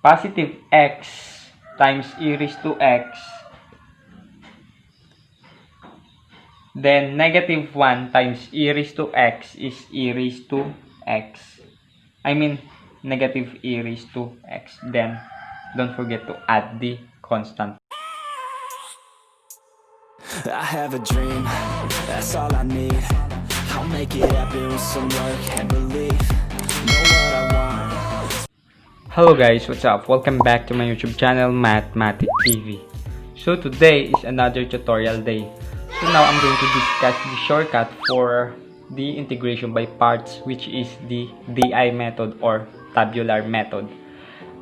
positive x times e raised to x, then negative 1 times e raised to x is e raised to x. I mean, negative e raised to x. Then, don't forget to add the constant. I have a dream, that's all I need. I'll make it happen with some work and belief. Know what I want. Hello guys, what's up? Welcome back to my YouTube channel, Math-matic TV. So today is another tutorial day. So now I'm going to discuss the shortcut for the integration by parts, which is the DI method or tabular method.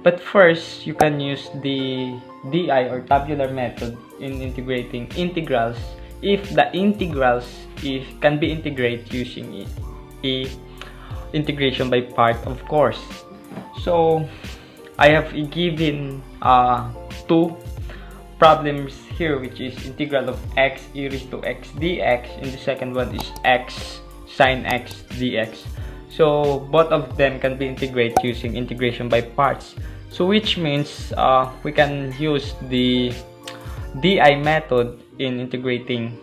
But first, you can use the DI or tabular method in integrating integrals if the integrals can be integrated using a integration by part, of course. So I have given two problems here, which is integral of x e raised to x dx, and the second one is x sine x dx. So both of them can be integrated using integration by parts. So which means we can use the DI method in integrating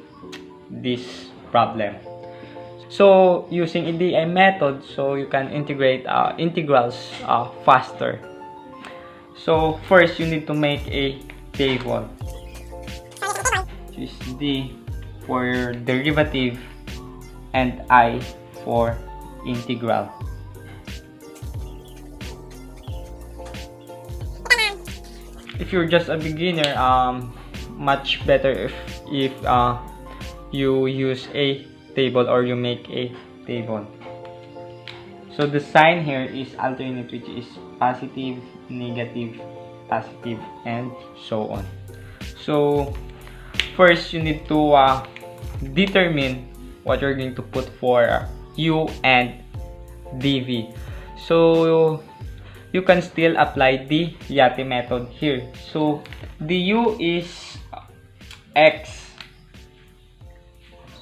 this problem. So using a DI method, so you can integrate integrals faster. So first you need to make a table, which is D for derivative and I for integral. If you're just a beginner, much better if you use a table or you make a table. So the sign here is alternate, which is positive, negative, positive, and so on. So first you need to determine what you're going to put for u and dv. So you can still apply the Yate method here. So the u is x,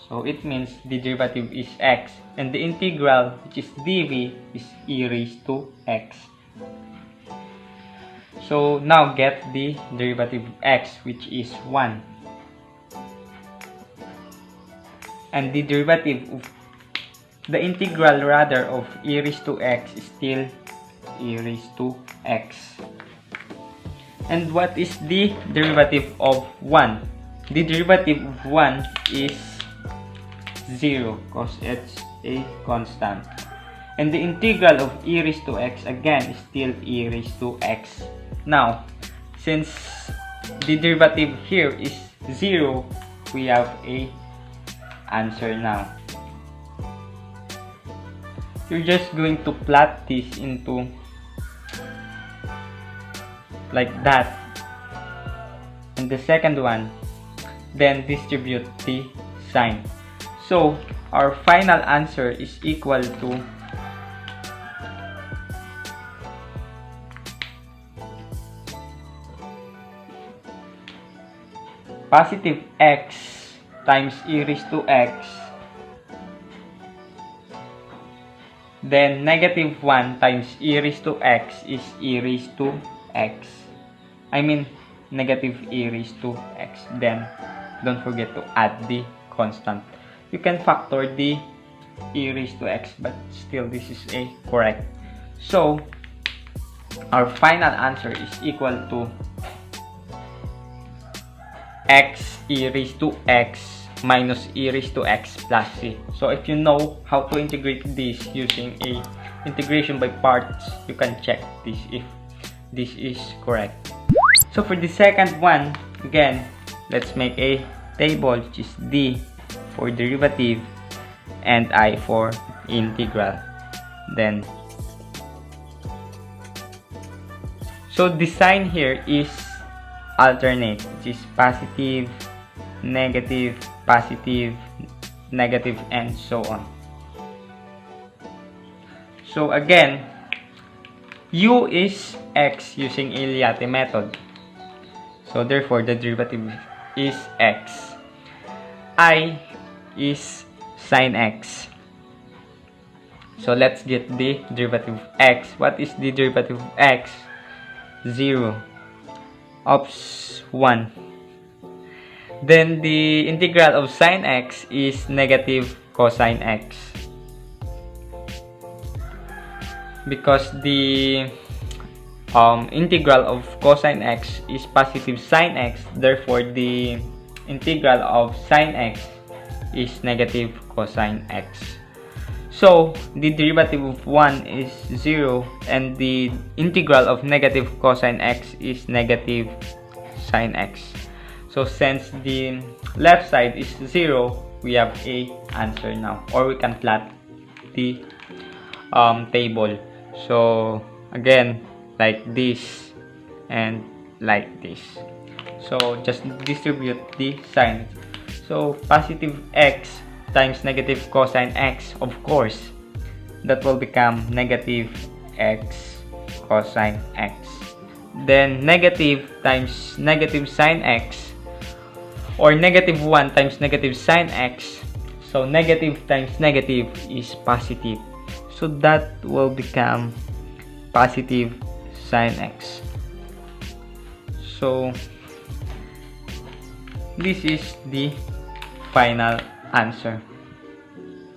so it means the derivative is x, and the integral, which is dv, is e raised to x. So now get the derivative of x, which is 1, and the derivative of the integral rather of e raised to x is still e raised to x. And what is the derivative of 1? The derivative of 1 is 0 because it's a constant. And the integral of e raised to x again is still e raised to x. Now, since the derivative here is 0, we have a answer now. You're just going to plot this into like that, and the second one, then distribute the sign. So our final answer is equal to positive x times e raised to x, then negative 1 times e raised to x is e raised to x. I mean, negative e raised to x. Then, don't forget to add the constant. You can factor the e raised to x, but still this is a correct. So, our final answer is equal to x e raised to x minus e raised to x plus c. So if you know how to integrate this using a integration by parts, you can check this if this is correct. So for the second one, again, let's make a table, which is D for derivative and I for integral. Then so the sign here is alternate, which is positive, negative, positive, negative, and so on. So again, u is x using a Yate method. So therefore, the derivative is x. I is sine x. So let's get the derivative of x. What is the derivative of x? 0. Oops, 1. Then the integral of sine x is negative cosine x. Because the integral of cosine x is positive sine x, therefore the integral of sine x is negative cosine x. So the derivative of 1 is 0 and the integral of negative cosine x is negative sine x. So since the left side is 0, we have a answer now, or we can plot the table. So again, like this and like this. So just distribute the signs. So positive x times negative cosine x, of course, that will become negative x cosine x. Then negative times negative sine x, or negative 1 times negative sine x. So negative times negative is positive. So that will become positive sine x. So this is the final answer.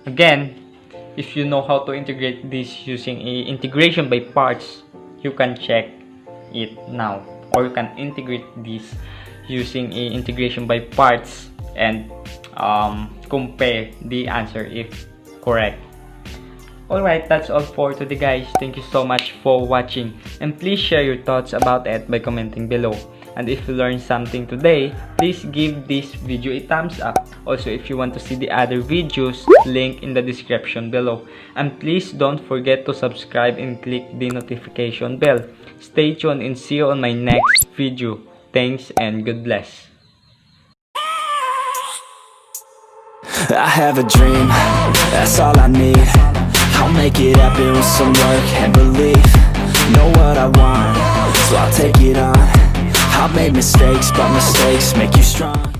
Again, if you know how to integrate this using a integration by parts, you can check it now, or you can integrate this using a integration by parts and compare the answer if correct. Alright, that's all for today, guys. Thank you so much for watching, and please share your thoughts about it by commenting below. And if you learned something today, please give this video a thumbs up. Also, if you want to see the other videos, link in the description below. And please don't forget to subscribe and click the notification bell. Stay tuned and see you on my next video. Thanks and God bless. I have a dream, that's all I need. I'll make it happen with some work and belief. Know what I want, so I'll take it on. I've made mistakes, but mistakes make you strong.